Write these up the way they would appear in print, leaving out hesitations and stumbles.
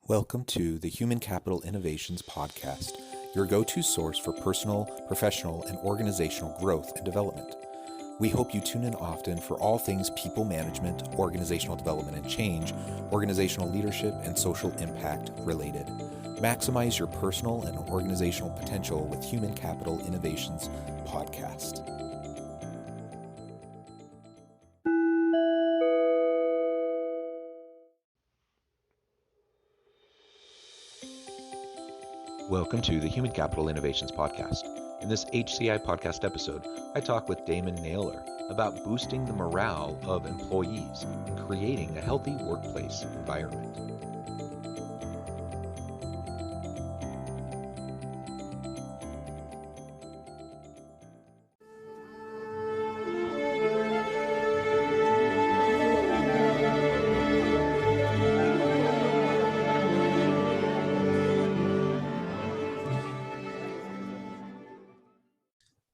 Welcome to the Human Capital Innovations Podcast, your go-to source for personal, professional, and organizational growth and development. We hope you tune in often for all things people management, organizational development and change, organizational leadership, and social impact related. Maximize your personal and organizational potential with Human Capital Innovations Podcast. Welcome to the Human Capital Innovations Podcast. In this HCI podcast episode, I talk with Damon Naylor about boosting the morale of employees and creating a healthy workplace environment.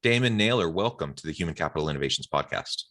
Damon Naylor, welcome to the Human Capital Innovations Podcast.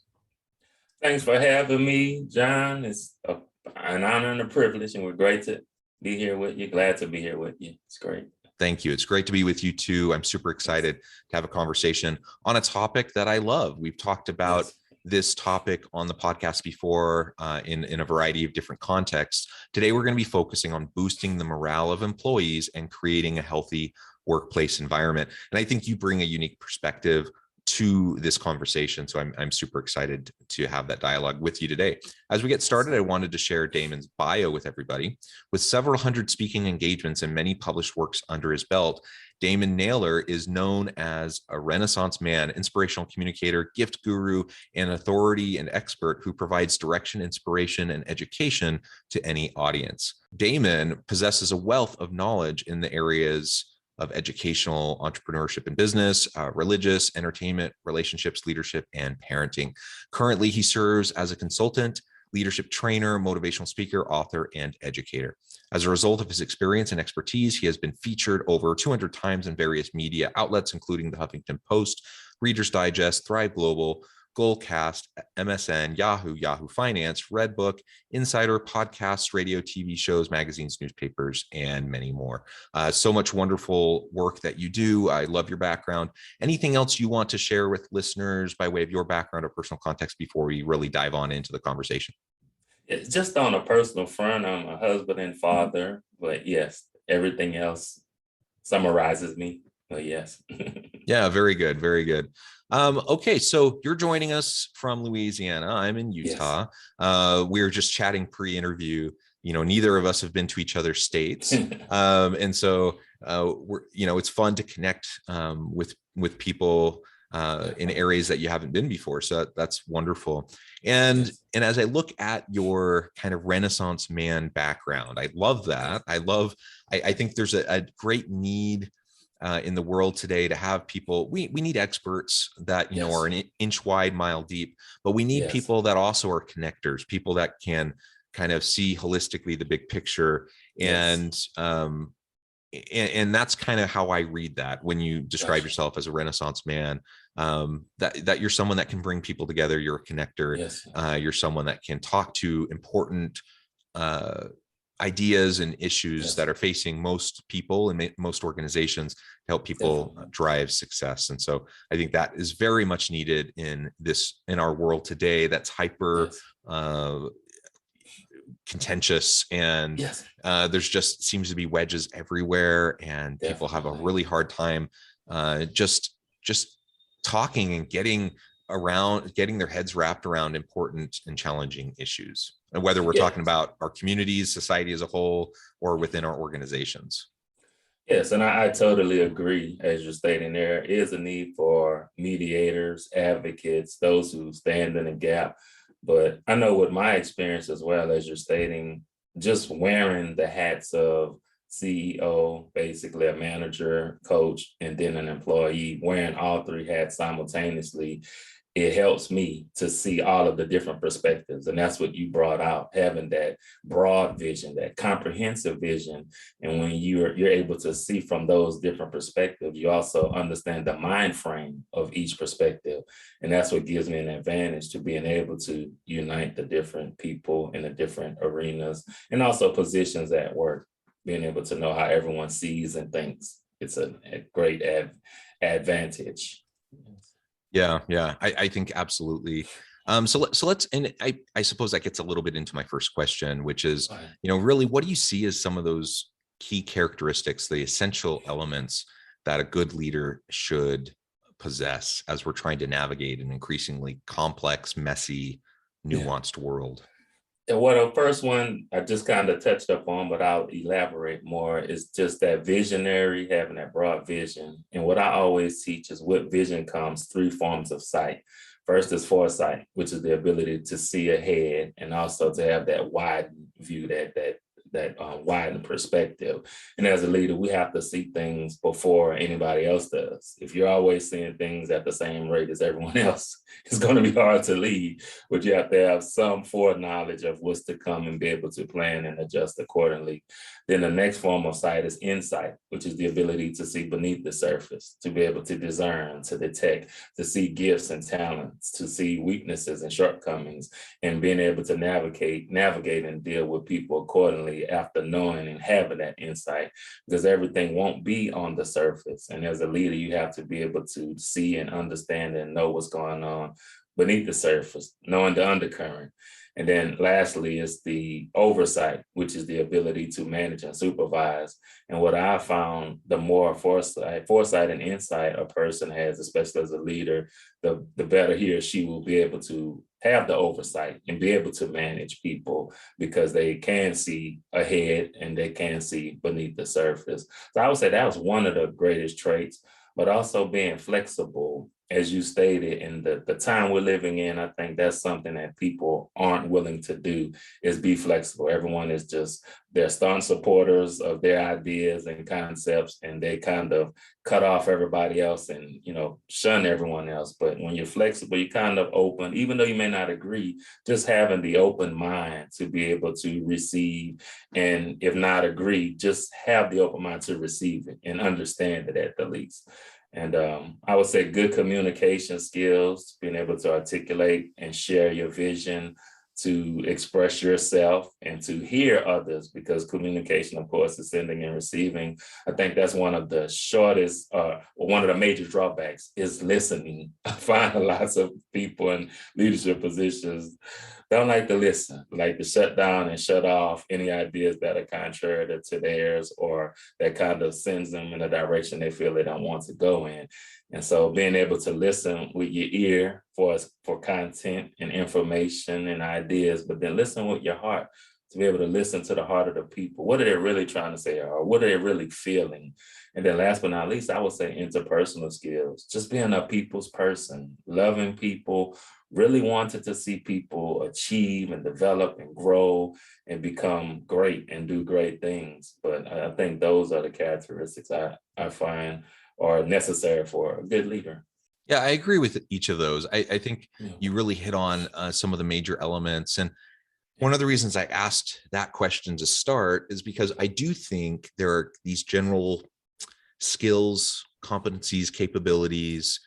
Thanks for having me, John. It's an honor and a privilege, and we're great to be here with you. Glad to be here with you. It's great. Thank you. It's great to be with you too. I'm super excited to have a conversation on a topic that I love. We've talked about this topic on the podcast before in a variety of different contexts. Today, we're going to be focusing on boosting the morale of employees and creating a healthy workplace environment. And I think you bring a unique perspective to this conversation. So I'm super excited to have that dialogue with you today. As we get started, I wanted to share Damon's bio with everybody. With several hundred speaking engagements and many published works under his belt, Damon Naylor is known as a Renaissance man, inspirational communicator, gift guru, and authority and expert who provides direction, inspiration, and education to any audience. Damon possesses a wealth of knowledge in the areas of educational, entrepreneurship and business, religious, entertainment, relationships, leadership, and parenting. Currently, he serves as a consultant, leadership trainer, motivational speaker, author, and educator. As a result of his experience and expertise, he has been featured over 200 times in various media outlets, including the Huffington Post, Reader's Digest, Thrive Global, Goalcast, MSN, Yahoo Finance, Redbook, Insider, podcasts, radio, TV shows, magazines, newspapers, and many more. So much wonderful work that you do. I love your background. Anything else you want to share with listeners by way of your background or personal context before we really dive on into the conversation? It's just on a personal front, I'm a husband and father, but yes, everything else summarizes me. But yes. Yeah, very good. Very good. Okay, so you're joining us from Louisiana. I'm in Utah. Yes. We were just chatting pre-interview. You know, neither of us have been to each other's states, and so it's fun to connect with people in areas that you haven't been before. So that's wonderful. And as I look at your kind of Renaissance man background, I love that. I think there's a great need in the world today to have people. We need experts that are an inch wide, mile deep, but we need people that also are connectors, people that can kind of see holistically the big picture. And that's kind of how I read that when you describe yourself as a Renaissance man, that you're someone that can bring people together. You're a connector. You're someone that can talk to important ideas and issues that are facing most people and most organizations to help people drive success. And so I think that is very much needed in our world today that's hyper contentious, and there's just seems to be wedges everywhere, and people have a really hard time just talking and getting their heads wrapped around important and challenging issues, and whether we're talking about our communities, society as a whole, or within our organizations. Yes, and I totally agree. As you're stating, there is a need for mediators, advocates, those who stand in the gap. But I know with my experience as well, as you're stating, just wearing the hats of CEO, basically a manager, coach, and then an employee, wearing all three hats simultaneously, it helps me to see all of the different perspectives. And that's what you brought out, having that broad vision, that comprehensive vision. And when you're able to see from those different perspectives, you also understand the mind frame of each perspective. And that's what gives me an advantage to being able to unite the different people in the different arenas and also positions at work. being able to know how everyone sees and thinks. It's a great advantage. Yeah. I think absolutely. So let's, and I suppose that gets a little bit into my first question, which is, really, what do you see as some of those key characteristics, the essential elements that a good leader should possess as we're trying to navigate an increasingly complex, messy, nuanced world? And well, the first one I just kind of touched up on, but I'll elaborate more, is just that visionary, having that broad vision. And what I always teach is with vision comes three forms of sight. First is foresight, which is the ability to see ahead and also to have that wide view, that widened perspective. And as a leader, we have to see things before anybody else does. If you're always seeing things at the same rate as everyone else, it's going to be hard to lead, but you have to have some foreknowledge of what's to come and be able to plan and adjust accordingly. Then the next form of sight is insight, which is the ability to see beneath the surface, to be able to discern, to detect, to see gifts and talents, to see weaknesses and shortcomings, and being able to navigate and deal with people accordingly after knowing and having that insight, because everything won't be on the surface. And as a leader, you have to be able to see and understand and know what's going on beneath the surface, knowing the undercurrent. And then lastly is the oversight, which is the ability to manage and supervise. And what I found, the more foresight and insight a person has, especially as a leader, the better he or she will be able to have the oversight and be able to manage people, because they can see ahead and they can see beneath the surface. So I would say that was one of the greatest traits, but also being flexible, as you stated, in the time we're living in. I think that's something that people aren't willing to do, is be flexible. Everyone is just, they're staunch supporters of their ideas and concepts, and they kind of cut off everybody else and, shun everyone else. But when you're flexible, you're kind of open, even though you may not agree, just having the open mind to be able to receive, and if not agree, just have the open mind to receive it and understand it at the least. And I would say good communication skills, being able to articulate and share your vision, to express yourself and to hear others, because communication, of course, is sending and receiving. I think that's one of the shortest, one of the major drawbacks is listening. I find lots of people in leadership positions don't like to listen, like to shut down and shut off any ideas that are contrary to theirs, or that kind of sends them in a direction they feel they don't want to go in. And so being able to listen with your ear for content and information and ideas, but then listen with your heart, to be able to listen to the heart of the people. What are they really trying to say, or what are they really feeling? And then last but not least, I would say interpersonal skills, just being a people's person, loving people, really wanted to see people achieve and develop and grow and become great and do great things. But I think those are the characteristics I find are necessary for a good leader. Yeah, I agree with each of those. I think you really hit on some of the major elements. And one of the reasons I asked that question to start is because I do think there are these general skills, competencies, capabilities,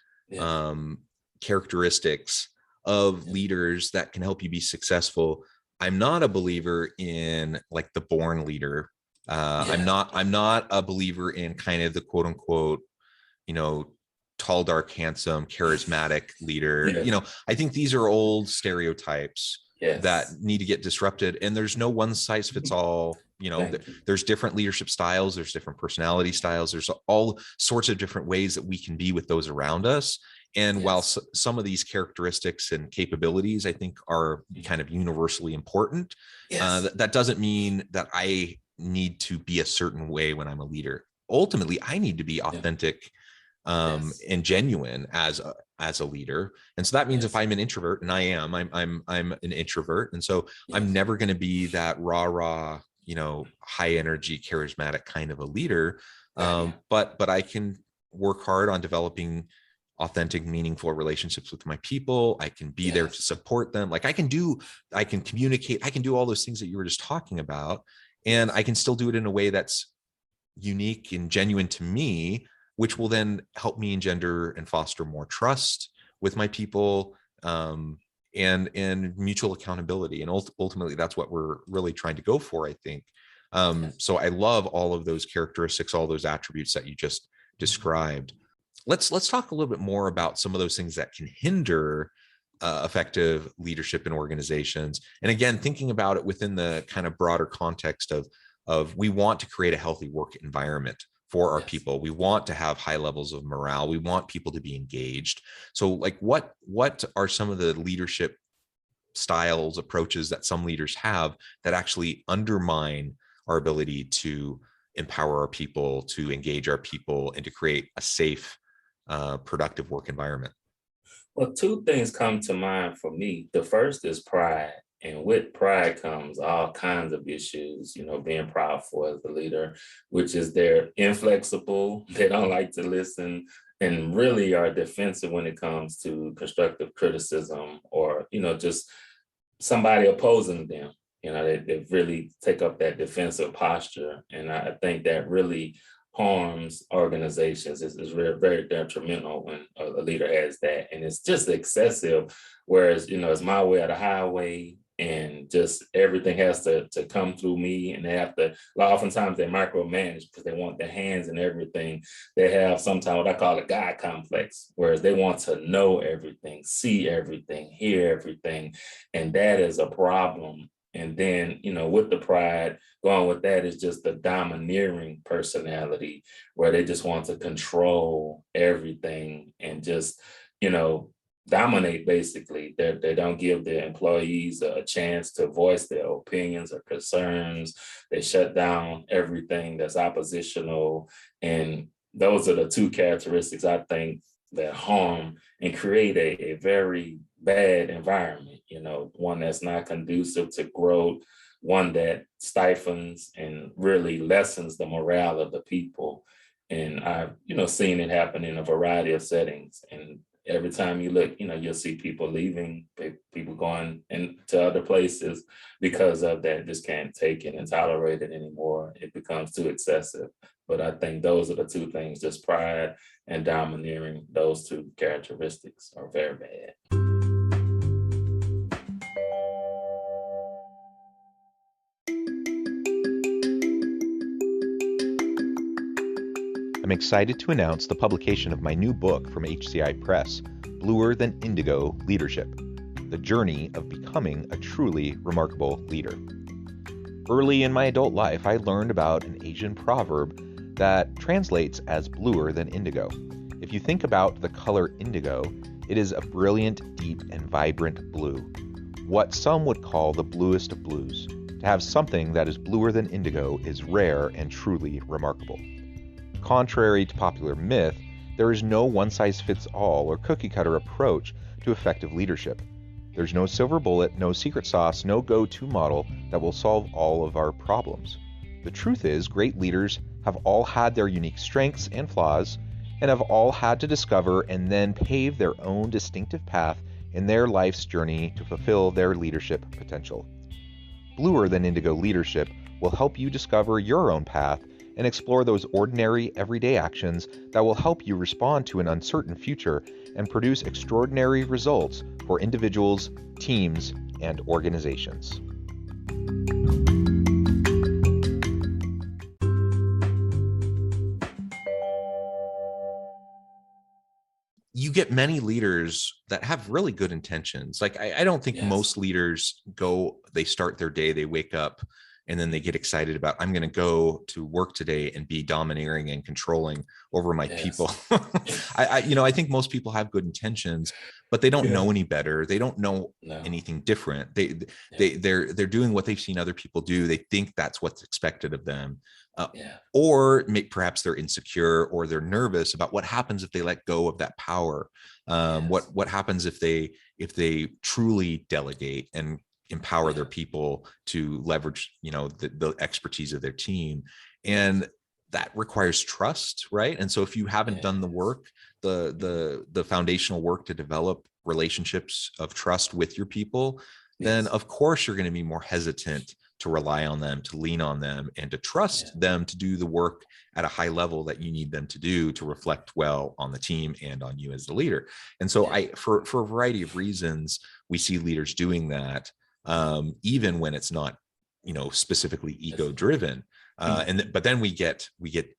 characteristics of leaders that can help you be successful. I'm not a believer in like the born leader. I'm not a believer in kind of the quote unquote, tall, dark, handsome, charismatic leader. I think these are old stereotypes that need to get disrupted. And there's no one size fits all. There's different leadership styles, there's different personality styles, there's all sorts of different ways that we can be with those around us. And while some of these characteristics and capabilities, I think, are kind of universally important, that doesn't mean that I need to be a certain way when I'm a leader. Ultimately, I need to be authentic and genuine as a leader. And so that means if I'm an introvert, and I'm an introvert, and so I'm never going to be that rah, high energy, charismatic kind of a leader. But I can work hard on developing authentic, meaningful relationships with my people. I can be there to support them. Like I can communicate, I can do all those things that you were just talking about. And I can still do it in a way that's unique and genuine to me, which will then help me engender and foster more trust with my people, and mutual accountability. And ultimately, that's what we're really trying to go for, I think. So I love all of those characteristics, all those attributes that you just described. Let's talk a little bit more about some of those things that can hinder effective leadership in organizations. And again, thinking about it within the kind of broader context of we want to create a healthy work environment for our people. We want to have high levels of morale. We want people to be engaged. So like what are some of the leadership styles, approaches that some leaders have that actually undermine our ability to empower our people, to engage our people, and to create a safe, productive work environment? Well, two things come to mind for me. The first is pride. And with pride comes all kinds of issues, being proudful as the leader, which is they're inflexible, they don't like to listen, and really are defensive when it comes to constructive criticism or, just somebody opposing them. They really take up that defensive posture. And I think that really harms organizations. It's very, very detrimental when a leader has that. And it's just excessive. Whereas, it's my way or the highway, and just everything has to come through me. And they have to, oftentimes they micromanage because they want their hands in everything. They have sometimes what I call a God complex, whereas they want to know everything, see everything, hear everything. And that is a problem. And then, with the pride, going with that is just the domineering personality where they just want to control everything and just, dominate basically. They don't give their employees a chance to voice their opinions or concerns. They shut down everything that's oppositional. And those are the two characteristics I think that harm and create a very bad environment, one that's not conducive to growth, one that stifles and really lessens the morale of the people. And I've, seen it happen in a variety of settings. And every time you look, you'll see people leaving, people going into other places because of that, just can't take it and tolerate it anymore. It becomes too excessive. But I think those are the two things, just pride and domineering. Those two characteristics are very bad. I'm excited to announce the publication of my new book from HCI Press, Bluer Than Indigo Leadership: The Journey of Becoming a Truly Remarkable Leader. Early in my adult life, I learned about an Asian proverb that translates as bluer than indigo. If you think about the color indigo, it is a brilliant, deep, and vibrant blue, what some would call the bluest of blues. To have something that is bluer than indigo is rare and truly remarkable. Contrary to popular myth, there is no one-size-fits-all or cookie-cutter approach to effective leadership. There's no silver bullet, no secret sauce, no go-to model that will solve all of our problems. The truth is, great leaders have all had their unique strengths and flaws, and have all had to discover and then pave their own distinctive path in their life's journey to fulfill their leadership potential. Bluer Than Indigo Leadership will help you discover your own path and explore those ordinary, everyday actions that will help you respond to an uncertain future and produce extraordinary results for individuals, teams, and organizations. You get many leaders that have really good intentions. Like, I don't think most leaders they start their day, they wake up, and then they get excited about, I'm going to go to work today and be domineering and controlling over my people. I think most people have good intentions, but they don't know any better. They don't know anything different. They're doing what they've seen other people do. They think that's what's expected of them. Or perhaps they're insecure or they're nervous about what happens if they let go of that power. What happens if they truly delegate and empower their people to leverage, the expertise of their team. And that requires trust, right? And so if you haven't done the work, the foundational work to develop relationships of trust with your people, then of course you're going to be more hesitant to rely on them, to lean on them, and to trust them to do the work at a high level that you need them to do to reflect well on the team and on you as the leader. And so for a variety of reasons, we see leaders doing that. Even when it's not specifically ego driven. But then we get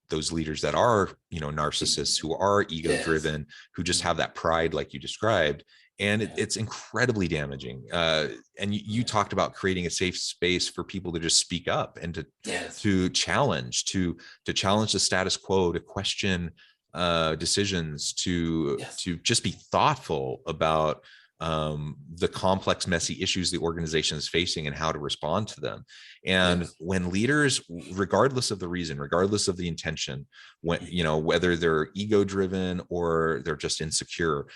those leaders that are, narcissists, who are ego driven, who just have that pride, like you described. And it's incredibly damaging. And you talked about creating a safe space for people to just speak up and to challenge, to challenge the status quo, to question decisions, to just be thoughtful about the complex, messy issues the organization is facing and how to respond to them. And when leaders, regardless of the reason, regardless of the intention, when, whether they're ego driven or they're just insecure,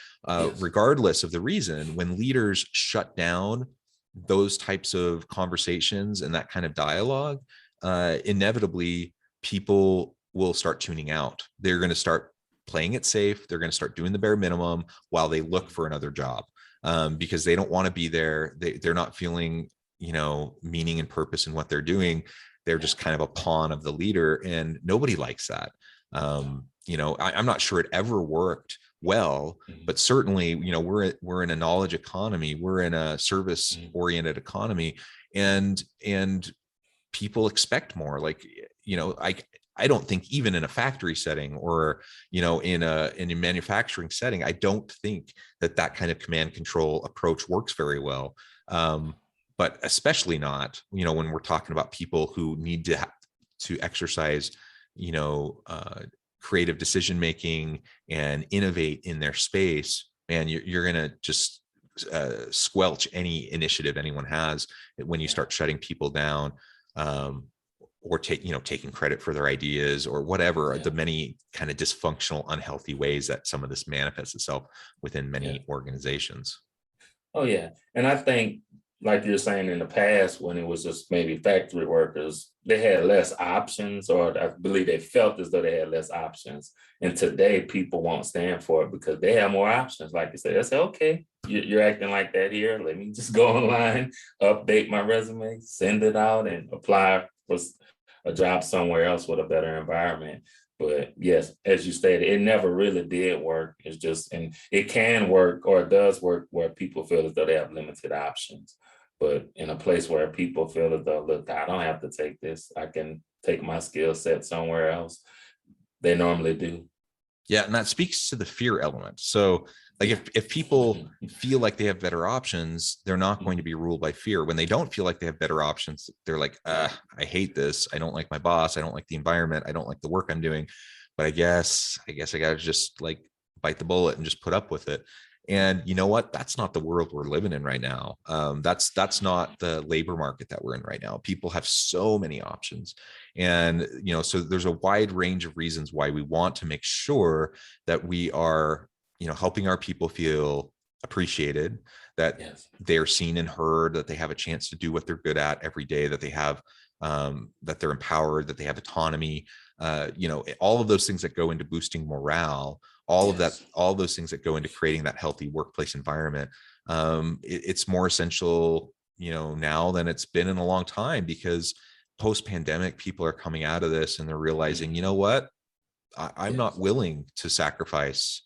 regardless of the reason, when leaders shut down those types of conversations and that kind of dialogue, inevitably people will start tuning out. They're going to start playing it safe. They're going to start doing the bare minimum while they look for another job. Because they don't want to be there. They're not feeling, meaning and purpose in what they're doing. They're just kind of a pawn of the leader, and nobody likes that. I'm not sure it ever worked well, but certainly, we're in a knowledge economy. We're in a service oriented economy, and people expect more. Like, I don't think even in a factory setting or, in a manufacturing setting, I don't think that kind of command control approach works very well. But especially not, when we're talking about people who need to exercise, creative decision making and innovate in their space. And you're going to just squelch any initiative anyone has when you start shutting people down. Or taking credit for their ideas or whatever, the many kind of dysfunctional, unhealthy ways that some of this manifests itself within many organizations. Oh, yeah. And I think, like you're saying, in the past, when it was just maybe factory workers, they had less options, or I believe they felt as though they had less options. And today people won't stand for it because they have more options. Like you said, they say, okay, you're acting like that here. Let me just go online, update my resume, send it out, and apply for a job somewhere else with a better environment. But yes, as you stated, it never really did work. It's just, and it can work, or it does work, where people feel as though they have limited options. But in a place where people feel as though, look, I don't have to take this, I can take my skill set somewhere else, they normally do. Yeah, and that speaks to the fear element. So like if people feel like they have better options, they're not going to be ruled by fear. When they don't feel like they have better options, they're like, I hate this. I don't like my boss. I don't like the environment. I don't like the work I'm doing. But I guess I got to just like bite the bullet and just put up with it. And you know what? That's not the world we're living in right now. That's not the labor market that we're in right now. People have so many options. And, so there's a wide range of reasons why we want to make sure that we are, helping our people feel appreciated, that they're seen and heard, that they have a chance to do what they're good at every day, that they have, that they're empowered, that they have autonomy, all of those things that go into boosting morale, all of that, all of those things that go into creating that healthy workplace environment. It's more essential, now than it's been in a long time, because post-pandemic, people are coming out of this and they're realizing, you know what, I'm not willing to sacrifice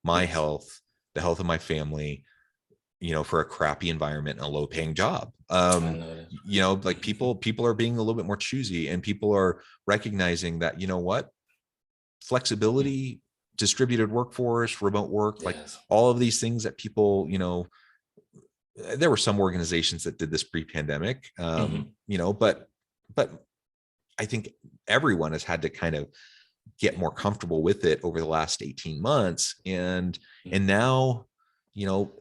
my health, the health of my family, for a crappy environment and a low paying job. Like people are being a little bit more choosy, and people are recognizing that, what, flexibility, distributed workforce, remote work, like all of these things that people, there were some organizations that did this pre-pandemic, but I think everyone has had to kind of get more comfortable with it over the last 18 months. And now,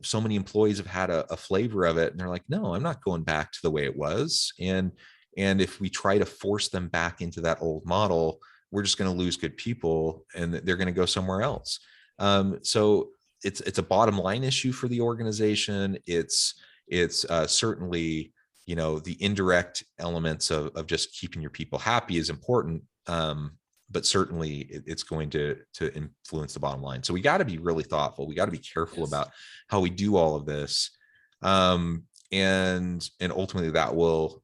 so many employees have had a flavor of it, and they're like, no, I'm not going back to the way it was. And if we try to force them back into that old model, we're just going to lose good people and they're going to go somewhere else. So it's a bottom line issue for the organization. It's certainly, the indirect elements of just keeping your people happy is important. But certainly it's going to influence the bottom line. So we got to be really thoughtful. We got to be careful about how we do all of this. And ultimately that will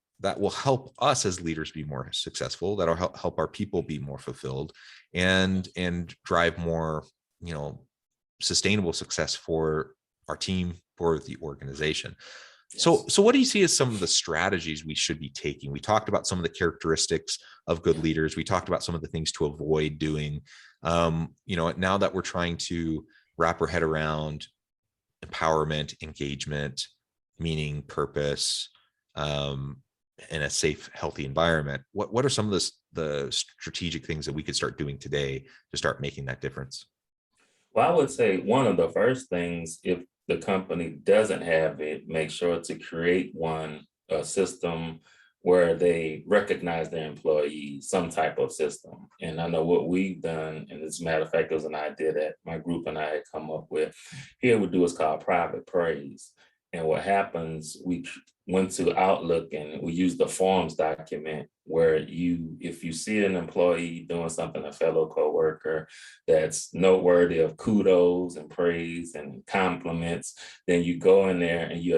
help us as leaders be more successful. That'll help our people be more fulfilled and drive more, sustainable success for our team, for the organization. So, Yes. so what do you see as some of the strategies we should be taking? We talked about some of the characteristics of good leaders. We talked about some of the things to avoid doing. Now that we're trying to wrap our head around empowerment, engagement, meaning, purpose, um, in a safe, healthy environment, what are some of the strategic things that we could start doing today to start making that difference? Well, I would say one of the first things, if the company doesn't have it, make sure to create one, a system where they recognize their employees, some type of system. And I know what we've done, and as a matter of fact, it was an idea that my group and I had come up with. Here we do is called private praise. And what happens, we went to Outlook and we used the forms document where if you see an employee doing something, a fellow coworker, that's noteworthy of kudos and praise and compliments, then you go in there and you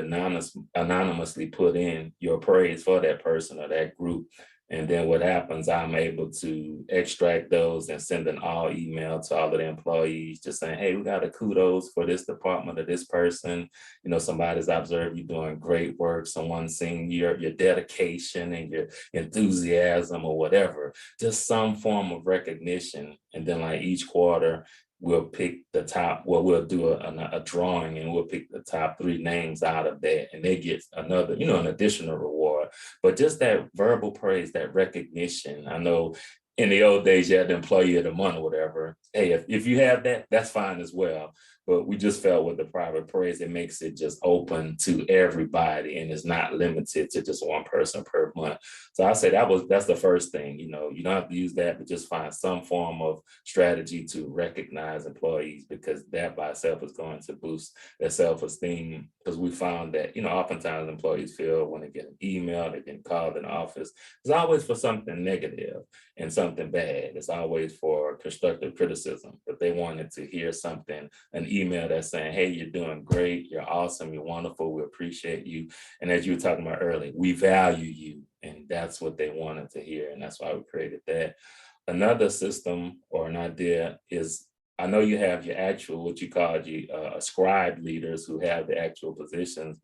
anonymously put in your praise for that person or that group. And then what happens, I'm able to extract those and send an all email to all of the employees just saying, hey, we got a kudos for this department or this person. Somebody's observed you doing great work. Someone's seen your dedication and your enthusiasm or whatever, just some form of recognition. And then like each quarter, we'll pick the top, well, we'll do a drawing and we'll pick the top 3 names out of that. And they get another, an additional reward. But just that verbal praise, that recognition. I know in the old days, you had the employee of the month or whatever. Hey, if you have that, that's fine as well. But we just felt with the private praise, it makes it just open to everybody and it's not limited to just one person per month. So I say that's the first thing. You don't have to use that, but just find some form of strategy to recognize employees, because that by itself is going to boost their self-esteem. Because we found that, oftentimes employees feel when they get an email, they get called in the office, it's always for something negative and something bad. It's always for constructive criticism, but they wanted to hear something, an email that's saying, hey, you're doing great, you're awesome, you're wonderful, we appreciate you. And as you were talking about earlier, we value you. And that's what they wanted to hear. And that's why we created that. Another system or an idea is, I know you have your actual, what you call ascribed leaders who have the actual positions,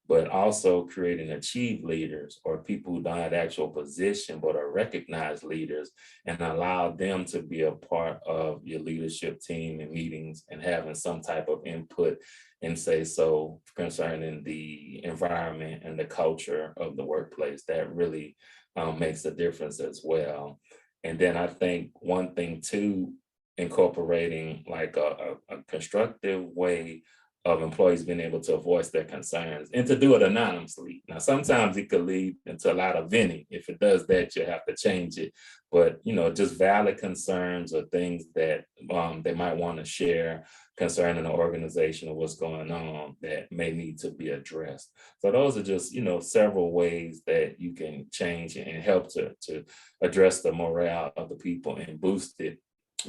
but also creating achieved leaders or people who don't have actual position, but are recognized leaders, and allow them to be a part of your leadership team and meetings and having some type of input and say so concerning the environment and the culture of the workplace. That really makes a difference as well. And then I think one thing too, incorporating like a constructive way of employees being able to voice their concerns and to do it anonymously. Now, sometimes it could lead into a lot of venting. If it does that, you have to change it. But, just valid concerns or things that they might want to share concerning the organization or what's going on that may need to be addressed. So those are just, several ways that you can change and help to address the morale of the people and boost it.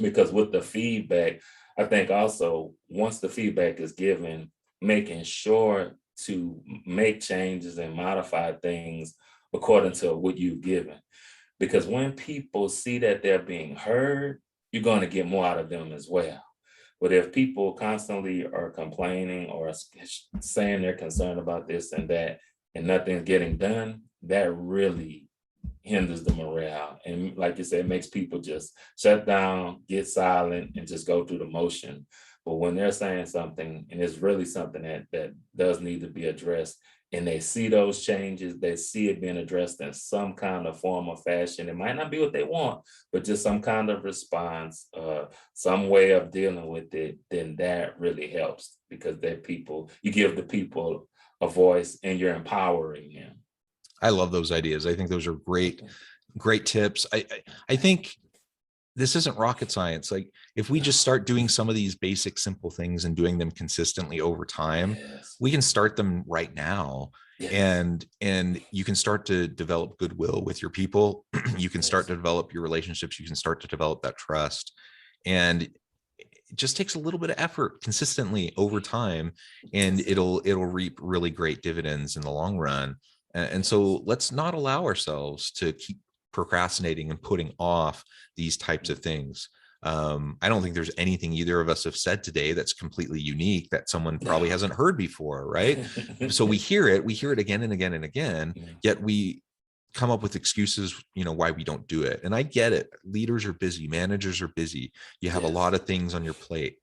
Because with the feedback, I think also once the feedback is given, making sure to make changes and modify things according to what you've given. Because when people see that they're being heard, you're going to get more out of them as well. But if people constantly are complaining or saying they're concerned about this and that, and nothing's getting done, that really hinders the morale. And like you said, it makes people just shut down, get silent, and just go through the motion. But when they're saying something, and it's really something that does need to be addressed, and they see those changes, they see it being addressed in some kind of form or fashion. It might not be what they want, but just some kind of response, some way of dealing with it, then that really helps, because you give the people a voice and you're empowering them. I love those ideas. I think those are great tips. I think this isn't rocket science. Like if we just start doing some of these basic, simple things and doing them consistently over time, Yes. we can start them right now. Yes. And you can start to develop goodwill with your people. You can start Yes. to develop your relationships. You can start to develop that trust. And it just takes a little bit of effort consistently over time, and it'll reap really great dividends in the long run. And so let's not allow ourselves to keep procrastinating and putting off these types of things. I don't think there's anything either of us have said today that's completely unique that someone probably hasn't heard before, right? So we hear it again and again and again, yet we come up with excuses, why we don't do it. And I get it. Leaders are busy, managers are busy. You have a lot of things on your plate.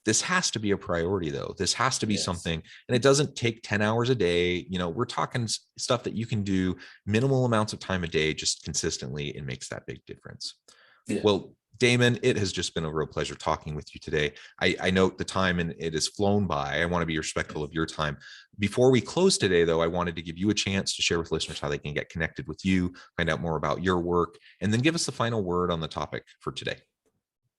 This has to be a priority though. This has to be something, and it doesn't take 10 hours a day. We're talking stuff that you can do minimal amounts of time a day, just consistently. It makes that big difference. Well, Damon, it has just been a real pleasure talking with you today. I note the time and it has flown by. I want to be respectful of your time. Before we close today, though, I wanted to give you a chance to share with listeners how they can get connected with you, find out more about your work, and then give us the final word on the topic for today.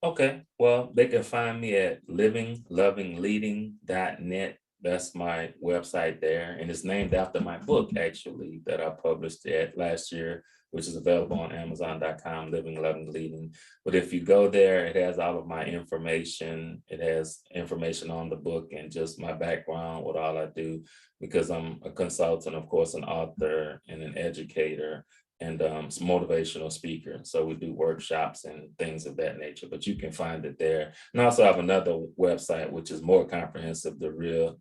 Okay. Well, they can find me at livinglovingleading.net. That's my website there. And it's named after my book, actually, that I published last year, which is available on Amazon.com, Living, Loving, Leading. But if you go there, it has all of my information. It has information on the book and just my background, what all I do, because I'm a consultant, of course, an author and an educator and some motivational speaker. So we do workshops and things of that nature, but you can find it there. And I also have another website, which is more comprehensive, DARIL.org.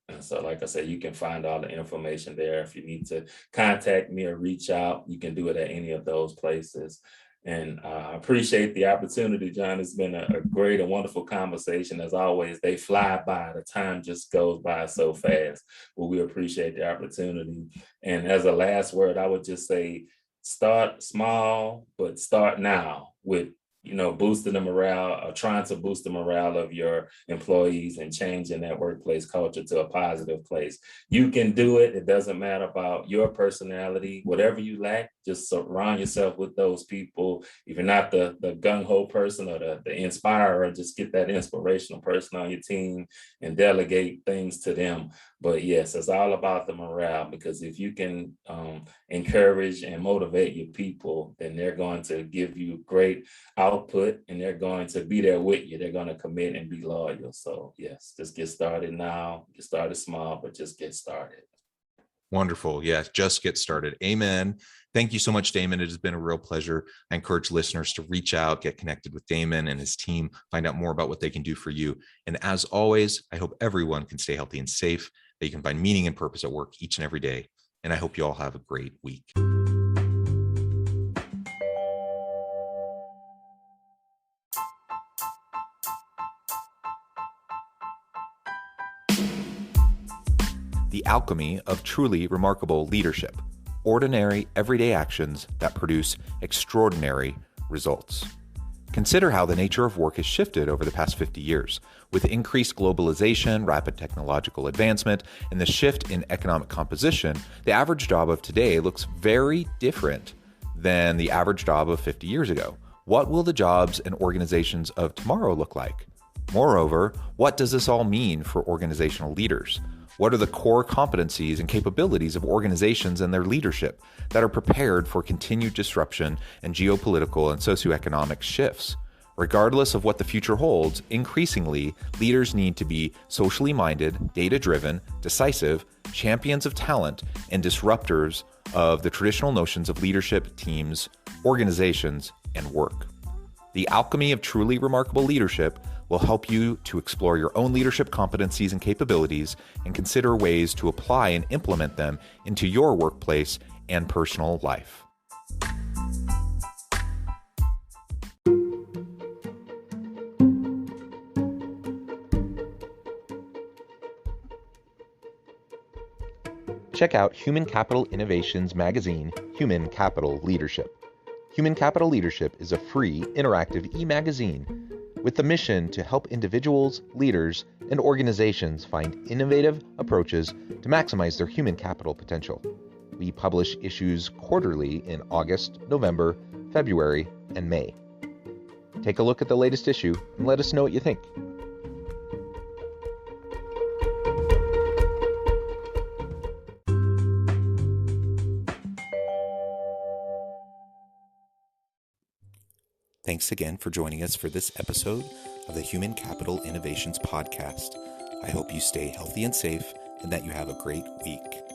And so, like I said, you can find all the information there. If you need to contact me or reach out, you can do it at any of those places. And I appreciate the opportunity, John. It's been a great and wonderful conversation. As always, they fly by. The time just goes by so fast. But we appreciate the opportunity. And as a last word, I would just say, start small, but start now with boosting the morale or trying to boost the morale of your employees and changing that workplace culture to a positive place. You can do it. It doesn't matter about your personality, whatever you lack, just surround yourself with those people. If you're not the gung-ho person or the inspirer, just get that inspirational person on your team and delegate things to them. But yes, it's all about the morale, because if you can encourage and motivate your people, then they're going to give you great output and they're going to be there with you. They're going to commit and be loyal. So yes, just get started now. Get started small, but just get started. Wonderful. Yeah, just get started. Amen. Thank you so much, Damon. It has been a real pleasure. I encourage listeners to reach out, get connected with Damon and his team, find out more about what they can do for you. And as always, I hope everyone can stay healthy and safe, that you can find meaning and purpose at work each and every day. And I hope you all have a great week. The alchemy of truly remarkable leadership. Ordinary, everyday actions that produce extraordinary results. Consider how the nature of work has shifted over the past 50 years. With increased globalization, rapid technological advancement, and the shift in economic composition, the average job of today looks very different than the average job of 50 years ago. What will the jobs and organizations of tomorrow look like? Moreover, what does this all mean for organizational leaders? What are the core competencies and capabilities of organizations and their leadership that are prepared for continued disruption and geopolitical and socioeconomic shifts? Regardless of what the future holds, increasingly, leaders need to be socially minded, data-driven, decisive, champions of talent, and disruptors of the traditional notions of leadership, teams, organizations, and work. The alchemy of truly remarkable leadership will help you to explore your own leadership competencies and capabilities and consider ways to apply and implement them into your workplace and personal life. Check out Human Capital Innovations magazine, Human Capital Leadership. Human Capital Leadership is a free, interactive e-magazine with the mission to help individuals, leaders, and organizations find innovative approaches to maximize their human capital potential. We publish issues quarterly in August, November, February, and May. Take a look at the latest issue and let us know what you think. Thanks again for joining us for this episode of the Human Capital Innovations Podcast. I hope you stay healthy and safe and that you have a great week.